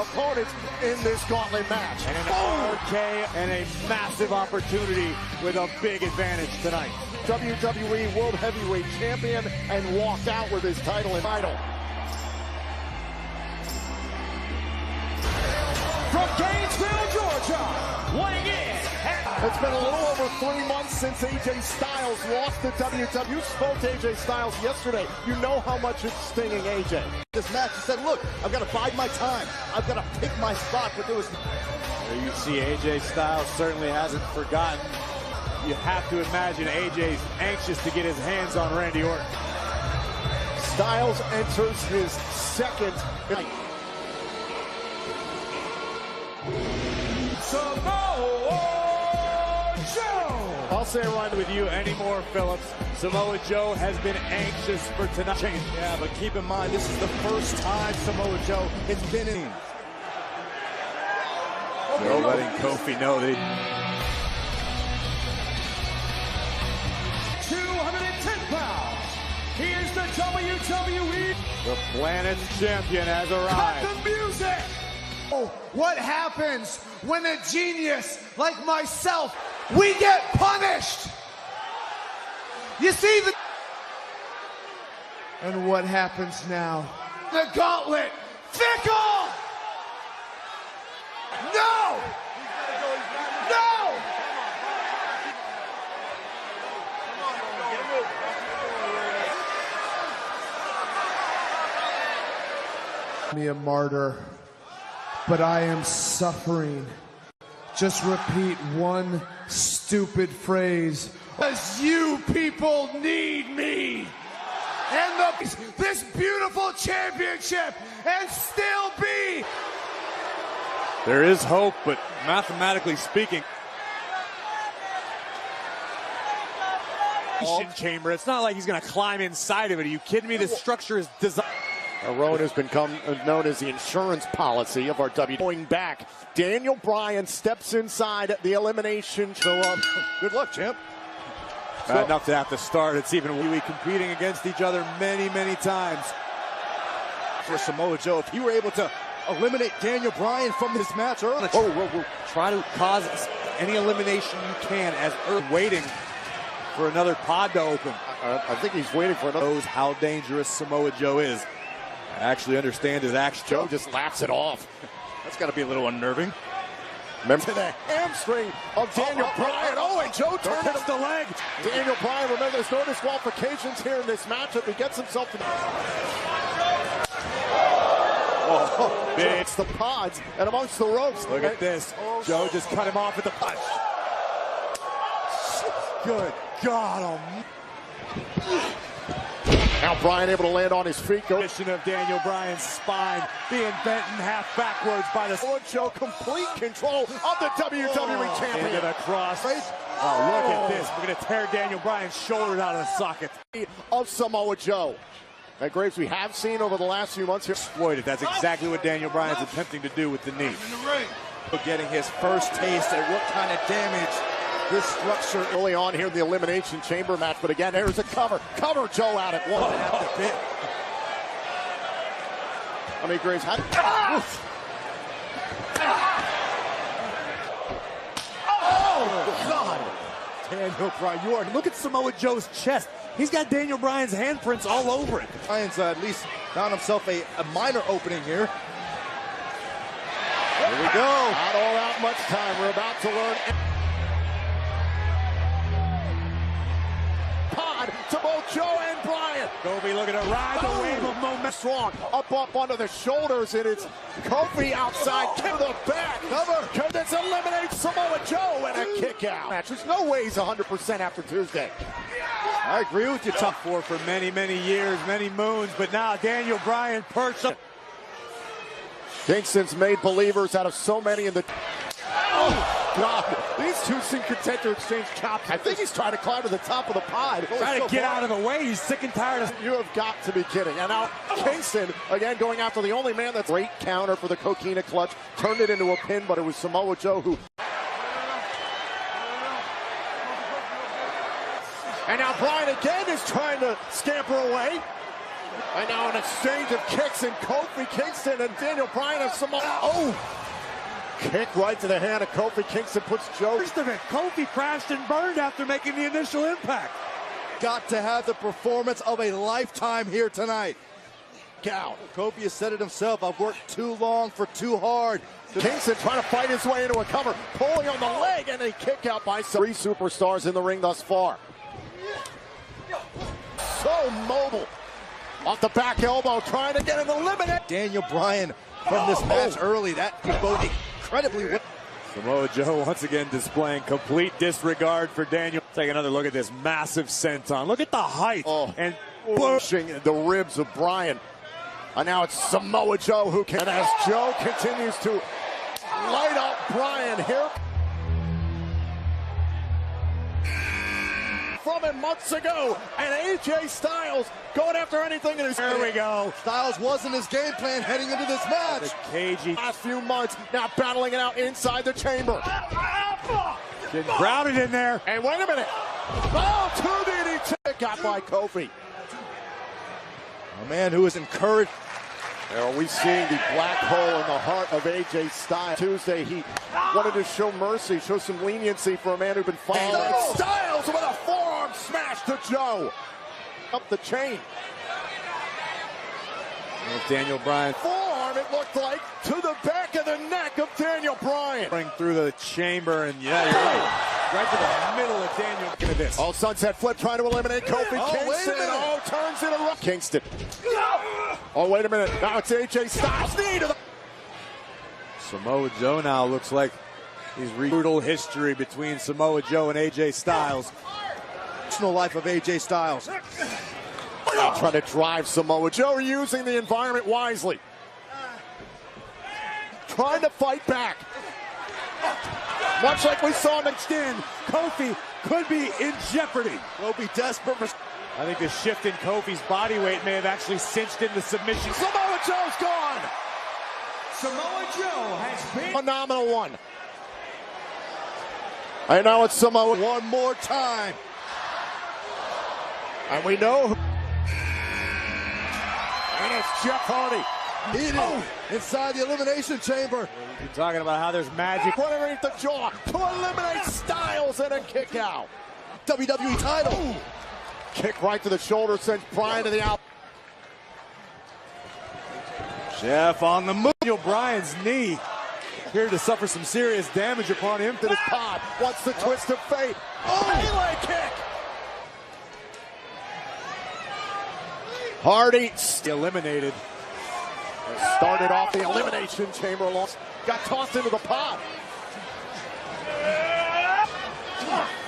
opponents in this gauntlet match. And an RK and a massive opportunity with a big advantage tonight. WWE World Heavyweight Champion and walked out with his title and title. From Gainesville, Georgia, weighing in. It's been a little over 3 months since AJ Styles lost the WWE. You spoke to AJ Styles yesterday. You know how much it's stinging AJ. This match, he said, look, I've got to bide my time. I've got to pick my spot, but there was... There you see AJ Styles certainly hasn't forgotten. You have to imagine AJ's anxious to get his hands on Randy Orton. Styles enters his second night. Samoa Joe! I'll say it right with you anymore, Phillips. Samoa Joe has been anxious for tonight. Yeah, but keep in mind, this is the first time Samoa Joe has been in. Joe letting Kofi know that he... 210 pounds. Here's the WWE. The planet's champion has arrived. Cut the music! Oh, what happens when a genius like myself, we get punished? You see the... And what happens now? The gauntlet, fickle! No! No! Me a martyr, but I am suffering. Just repeat one stupid phrase. Because you people need me. And this beautiful championship and still be. There is hope, but mathematically speaking, chamber. It's not like he's going to climb inside of it. Are you kidding me? The structure is designed. A road has become known as the insurance policy of our WWE. Going back, Daniel Bryan steps inside the elimination. So, good luck, champ. Bad enough to have to start. It's even we competing against each other many, many times. For Samoa Joe, if he were able to eliminate Daniel Bryan from this match early. Try to cause any elimination you can as waiting for another pod to open. I think he's waiting for another. Knows how dangerous Samoa Joe is. I actually understand his action. Joe just laughs it off. That's got to be a little unnerving. Remember the hamstring of Daniel Bryan. Oh, and Joe turns the leg. Daniel Bryan, remember there's no disqualifications here in this matchup. He gets himself in. Oh, it's the pods and amongst the ropes. Look at this. Joe just cut him off at the punch. Good God. Now Bryan able to land on his feet. Position of Daniel Bryan's spine being bent in half backwards by the Joe. Complete control of the WWE champion. Into the cross. Oh, look at this. We're going to tear Daniel Bryan's shoulders out of the socket. Of Samoa Joe. That Graves we have seen over the last few months here. Exploited. That's exactly what Daniel Bryan's attempting to do with the knee. Getting his first taste at what kind of damage this structure early on here in the Elimination Chamber match, but again, there's a cover. Cover Joe out at one. I mean, Graves had. Oh, God. Daniel Bryan, look at Samoa Joe's chest. He's got Daniel Bryan's handprints all over it. Bryan's at least found himself a minor opening here. Here we go. Not all that much time. We're about to learn. Pod to both Joe and Bryan. Kofi looking to ride the wave of momentum. Strong. Up under the shoulders, and it's Kofi outside. Kick to the back. Cover. This eliminates Samoa Joe and a kick out. There's no way he's 100% after Tuesday. I agree with you. Tough for many, many years, many moons, but now Daniel Bryan perched up. Kingston's made believers out of so many in the... Oh, God. These two seem content to exchange chops. I think he's trying to climb to the top of the pod. Trying to get out of the way. He's sick and tired of... You have got to be kidding. And now Kingston, again, going after the only man that's... Great counter for the Coquina clutch. Turned it into a pin, but it was Samoa Joe who... And now Bryan again is trying to scamper away. And now an exchange of kicks, and Kofi Kingston and Daniel Bryan have some. Oh! Kick right to the hand of Kofi Kingston puts Joe. First of it, Kofi crashed and burned after making the initial impact. Got to have the performance of a lifetime here tonight. Cow. Kofi has said it himself. I've worked too long for too hard. Kingston trying to fight his way into a cover, pulling on the leg, and a kick out by three superstars in the ring thus far. So mobile. Off the back elbow, trying to get an eliminate. Daniel Bryan from this match early. That could bode incredibly well. Samoa Joe once again displaying complete disregard for Daniel. Take another look at this massive senton. Look at the height. And pushing the ribs of Bryan. And now it's Samoa Joe who can. And as Joe continues to light up Bryan here. From him months ago, and AJ Styles going after anything in his. There we go. Styles wasn't his game plan heading into this match. The cagey. Last few months, now battling it out inside the chamber. Getting crowded in there. And wait a minute. Oh, 2 DDT got by Kofi. A man who is encouraged. There are we seeing the black hole in the heart of AJ Styles. Tuesday, he wanted to show mercy, show some leniency for a man who'd been fighting. Oh. Styles with a forearm smash to Joe. Up the chain. There's Daniel Bryan. Forearm, it looked like, to the back of the neck of Daniel Bryan. Bring through the chamber, and yeah, you're right. Right to the middle of Daniel. Look at this. Oh, sunset flip trying to eliminate Kofi Kingston. Wait a minute. Oh, turns it around. Kingston. Oh, wait a minute. Now it's AJ Styles. Knee to the. Samoa Joe now looks like he's brutal history between Samoa Joe and AJ Styles. Personal life of AJ Styles. Trying to drive Samoa Joe, using the environment wisely. Trying to fight back. Much like we saw next in, Kofi could be in jeopardy. Will be desperate for. I think the shift in Kofi's body weight may have actually cinched in the submission. Samoa Joe's gone. Samoa Joe has been Phenomenal one. And now it's Samoa. One more time. And we know. And it's Jeff Hardy. Inside the elimination chamber. We've been talking about how there's magic. Right underneath the jaw to eliminate Styles and a kick out. WWE title. Kick right to the shoulder sends Bryan to the out. Jeff on the move. Daniel Bryan's knee here to suffer some serious damage upon him. To this pod. Wants the twist of fate. Melee kick. Hardy Eliminated. started off the elimination chamber loss. Got tossed into the pod.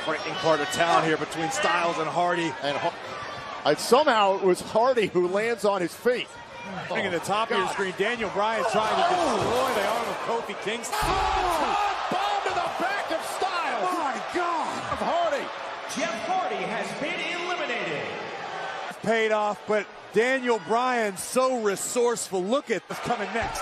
Frightening part of town here between Styles and Hardy. And somehow it was Hardy who lands on his feet. Looking at the top of your screen, Daniel Bryan trying to destroy the arm of Kofi Kingston. Bomb to the back of Styles. My God! Of Hardy. Jeff Hardy has been eliminated. Paid off, but Daniel Bryan so resourceful. Look at what's coming next.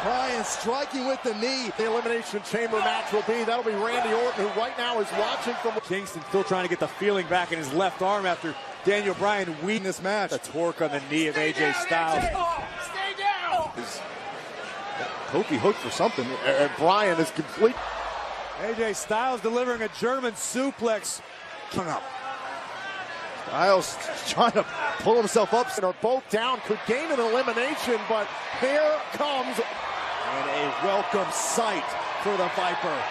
Bryan striking with the knee. The elimination chamber match will be. That'll be Randy Orton, who right now is watching from. Kingston still trying to get the feeling back in his left arm after Daniel Bryan weakened this match. The torque on the knee of AJ Styles. Stay down. Kofi hooked for something. And Bryan is complete. AJ Styles delivering a German suplex. Hung up. Styles trying to pull himself up. And are both down, could gain an elimination, but here comes. And a welcome sight for the Viper.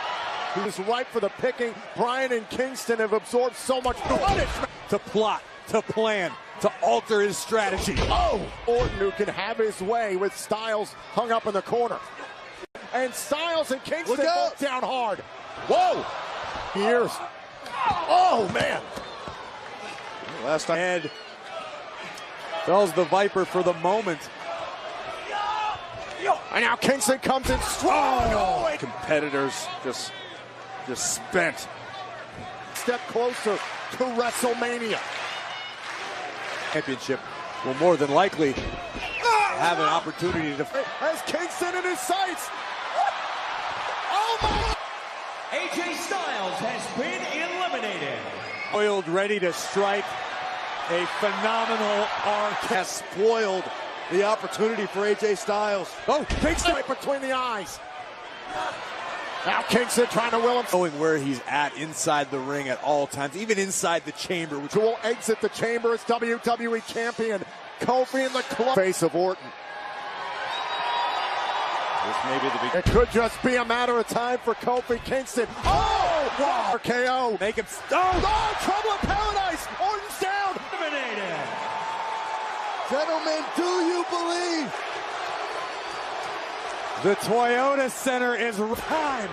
Who's ripe for the picking. Bryan and Kingston have absorbed so much punishment. To plot, to plan, to alter his strategy. Oh, Orton who can have his way with Styles hung up in the corner. And Styles and Kingston both down hard. Whoa! Here's. Oh, man. Last time. Head fells the Viper for the moment. And now Kingston comes in strong. Oh, Competitors just spent. step closer to WrestleMania. Championship will more than likely have an opportunity to. Has Kingston in his sights. Oh, my. AJ Styles has been eliminated. Oiled, ready to strike. A phenomenal arm has spoiled the opportunity for AJ Styles. Oh, Kingston right between the eyes. Now Kingston trying to will him. Knowing where he's at inside the ring at all times, even inside the chamber. Which will exit the chamber as WWE Champion. Kofi in the club. Face of Orton. This may be the big. It could just be a matter of time for Kofi Kingston. Oh! Wow. KO. Make him Oh, trouble in paradise. Orton's down. Eliminated. Gentlemen, do you believe? The Toyota Center is time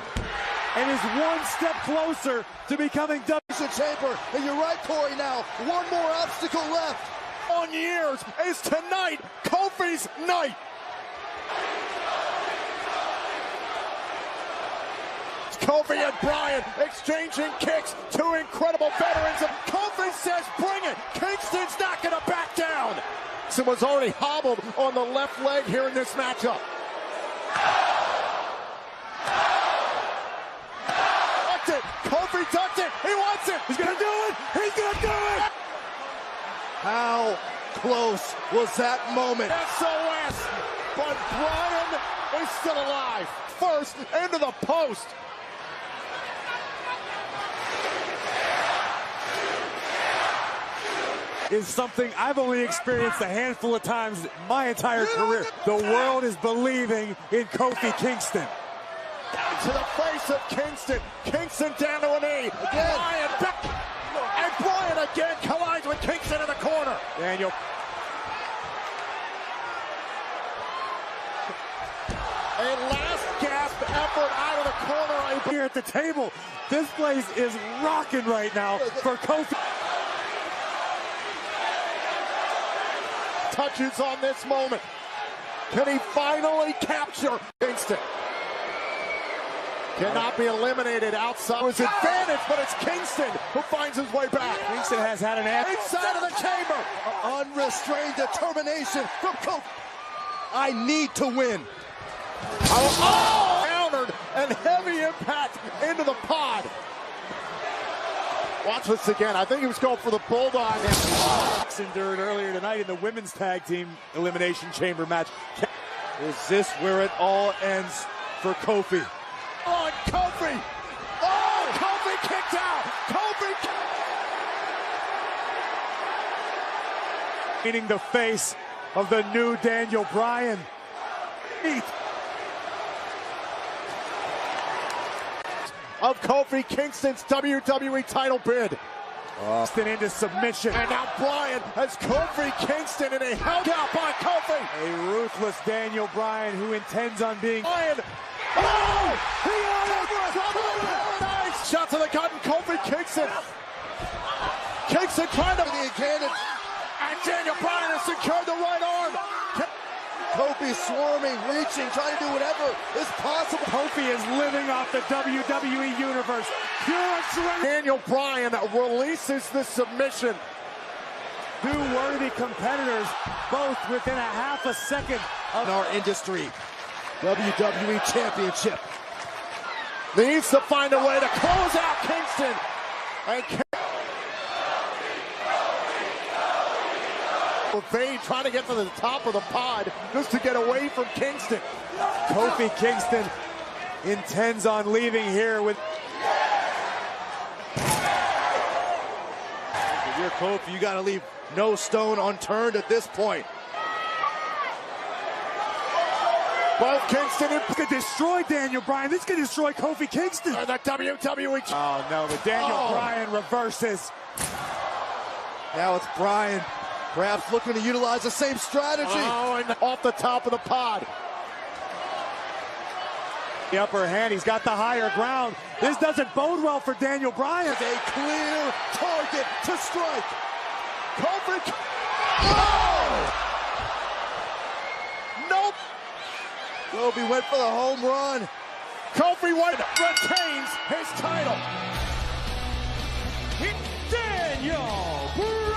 and is one step closer to becoming Chamber. And you're right, Corey, now. One more obstacle left. On years is tonight Kofi's night. Kofi and Bryan exchanging kicks. Two incredible veterans. And Kofi says, bring it. Kingston's not going to back down. He was already hobbled on the left leg here in this matchup. Ducked it. Kofi ducked it. He wants it. He's going to do it. He's going to do it. How close was that moment? SOS. But Bryan is still alive. First into the post. is something I've only experienced a handful of times my entire career. The world is believing in Kofi Kingston. To the face of Kingston. Kingston down to a knee. Again. Bryan back. And Bryan again collides with Kingston in the corner. Daniel. A last gasp effort out of the corner. Here at the table, this place is rocking right now for Kofi. Touches on this moment. Can he finally capture Kingston? Cannot be eliminated outside his advantage, but it's Kingston who finds his way back. Kingston has had an ass inside of the chamber. Unrestrained determination from Kofi. I need to win. Oh, countered and heavy impact into the pod. Watch this again. I think he was going for the bulldog. Endured earlier tonight in the women's tag team elimination chamber match. Is this where it all ends for Kofi? On Kofi. Oh, Kofi kicked out. Kofi. Meaning the face of the new Daniel Bryan. Of Kofi Kingston's WWE title bid. Kingston into submission. And now Bryan has Kofi Kingston in a held out by Kofi. A ruthless Daniel Bryan who intends on being... Bryan. Oh! He paradise. Shot to the gut and Kofi Kingston. Kingston trying to... The advantage. And Daniel Bryan has secured the right arm. Kofi swarming, reaching, trying to do whatever is possible. Kofi is living off the WWE Universe. Pure adrenaline. Daniel Bryan releases the submission. Two worthy competitors, both within a half a second of our industry. WWE Championship. Needs to find a way to close out Kingston. And Vade trying to get to the top of the pod just to get away from Kingston. Kofi Kingston intends on leaving here with... If you're Kofi, you got to leave no stone unturned at this point. Both Kingston and... This could destroy Daniel Bryan. This could destroy Kofi Kingston. The WWE... Oh, no, but Daniel Bryan reverses. Now it's Bryan. Perhaps looking to utilize the same strategy. Oh, and off the top of the pod. The upper hand, he's got the higher ground. This doesn't bode well for Daniel Bryan. A clear target to strike. Kofi. Oh! Nope. Kofi went for the home run. Kofi White retains his title. Daniel Bryan.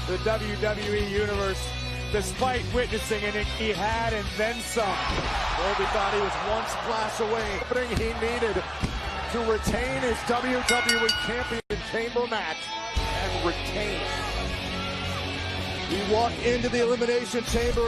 The WWE Universe, despite witnessing an he had and then some. Kofi thought he was one splash away. Everything he needed to retain his WWE Champion Chamber match. and retain. We walk into the Elimination Chamber